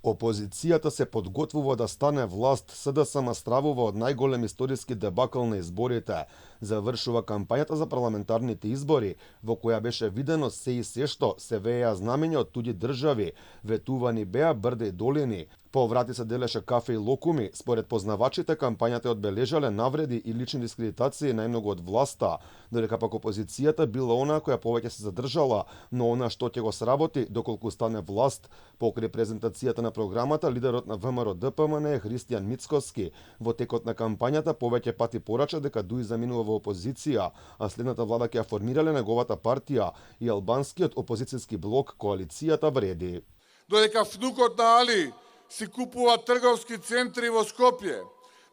Опозицијата се подготвува да стане власт, СДСМ стравува од најголем историски дебакл на изборите. Завршува кампањата за парламентарните избори, во која беше видено се и се што се вееа знамења од туѓи држави, ветувани беа брде и долини. По врати се делеше кафе и локуми. Според познавачите, кампањата одбележале навреди и лични дискредитации најмногу од власта, додека пак опозицијата била она која повеќе се задржала, но она што ќе го сработи доколку стане власт. Покрај презентацијата на програмата, лидерот на ВМРО ДПМН е Христијан Мицкоски. Во текот на кампањата повеќе пати порача дека Дуј заминува во опозиција, а следната влада ќе ја формирале неговата партија и албанскиот опозицијски блок Коалицијата вреди. Додека внукот на Али си купува трговски центри во Скопје,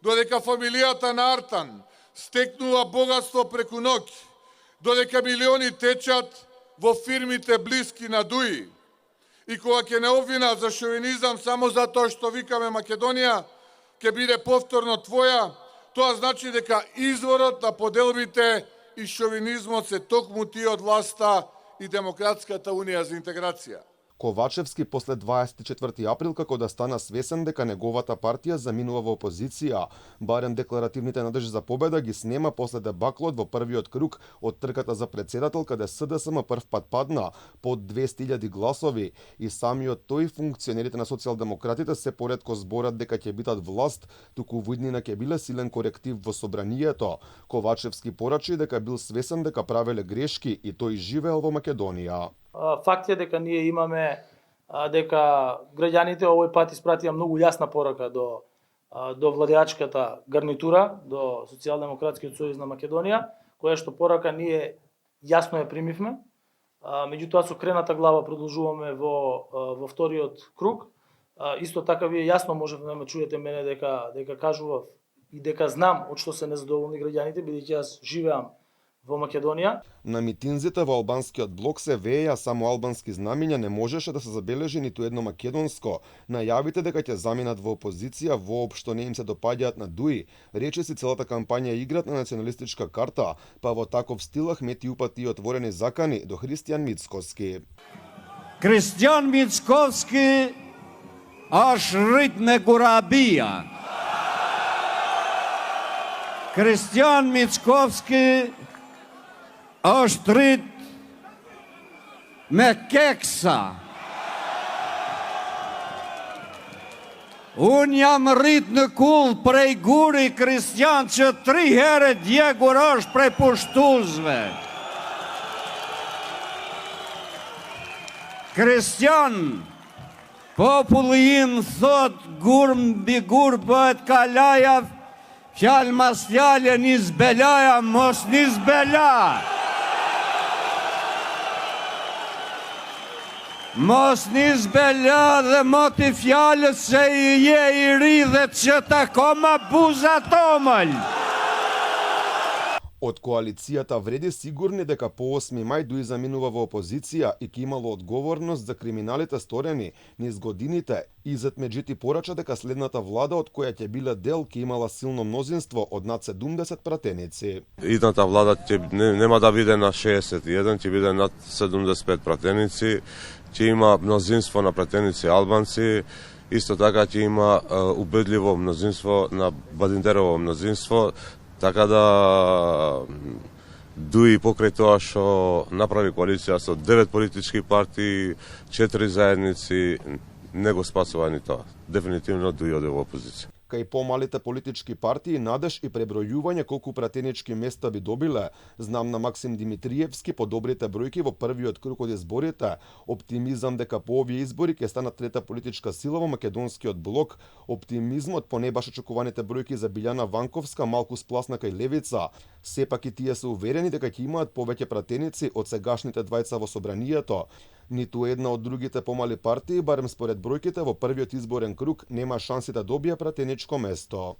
додека фамилијата на Артан стекнува богатство преку ноќ, додека милиони течат во фирмите блиски на Дуи, и кога ќе не обвинат за шовинизам само затоа што викаме Македонија, ќе биде повторно твоја, тоа значи дека изворот на поделбите и шовинизмот се токму тие од власта и Демократската унија за интеграција. Ковачевски после 24 април како да стана свесен дека неговата партија заминува во опозиција, барем декларативните надежи за победа ги снема после дебаклот во првиот круг од трката за председател, каде СДСМ прв пат падна под 200.000 гласови и самиот тој функционерите на социјалдемократите се поретко зборат дека ќе битат власт, туку во иднина ќе биле силен коректив во собранието. Ковачевски порачи дека бил свесен дека правеле грешки и тој живеел во Македонија. Факт е дека ние имаме дека граѓаните овој пат испратија многу јасна порака до владеачката гарнитура, до Социјалдемократскиот сојуз на Македонија, која што порака ние јасно ја примивме. Меѓутоа со крената глава продолжуваме во вториот круг. Исто така вие јасно можете да ме чуете мене дека кажував и дека знам од што се незадоволни граѓаните, бидејќи јас живеам во Македонија. На митинзите во албанскиот блок се вееа само албански знамиња, не можеше да се забележи ниту едно македонско. Најавите дека ќе заминат во опозиција воопшто не им се допаѓаат на Дуи. Речиси целата кампања играт на националистичка карта, па во таков стил Ахмети упати отворени закани до Христијан Мицкоски. Христијан Мицкоски аш рит ме гурабија. Христијан Мицкоски është rrit me keksa. Unë jam rrit në kull prej guri Kristian që 3 herë djegur është prej pushtuzve. Kristian, populli im thot gur mbi gur bëhet kalaja, fjalë mas fjalë nis belaja, mos nis bela. Mos nis bela dhe moti fjalët se i je i ri dhe që ta koma buza tomël. Од коалицијата вреди сигурни дека по 8 мај Дуј заминува во опозиција и ќе имало одговорност за криминалите сторени низ годините и Изетмеджити порача дека следната влада од која ќе биле дел ќе имала силно мнозинство од над 70 пратеници. Идната влада нема да биде на 61, ќе биде над 75 пратеници, ќе има мнозинство на пратеници албанци, исто така ќе има убедливо мнозинство на Бадинтерово мнозинство. Така да Дуи покрај тоа што направи коалиција со 9 политички партии, 4 заедници, не го спасува ни тоа. Дефинитивно Дуи оде во опозиција. Кај помалите политички партии надеж и пребројување колку пратенички места би добиле. Знам на Максим Димитриевски по добрите бројки во првиот круг од изборите, оптимизам дека по овие избори ќе станат трета политичка сила во македонскиот блок, оптимизмот по не баш очекуваните бројки за Билјана Ванковска малку спласна кај левица. Сепак и тие се уверени дека ќе имаат повеќе пратеници од сегашните двајца во собранието. Ниту една од другите помали партии, барем според бројките во првиот изборен круг, нема шанси да добие пратеничко место.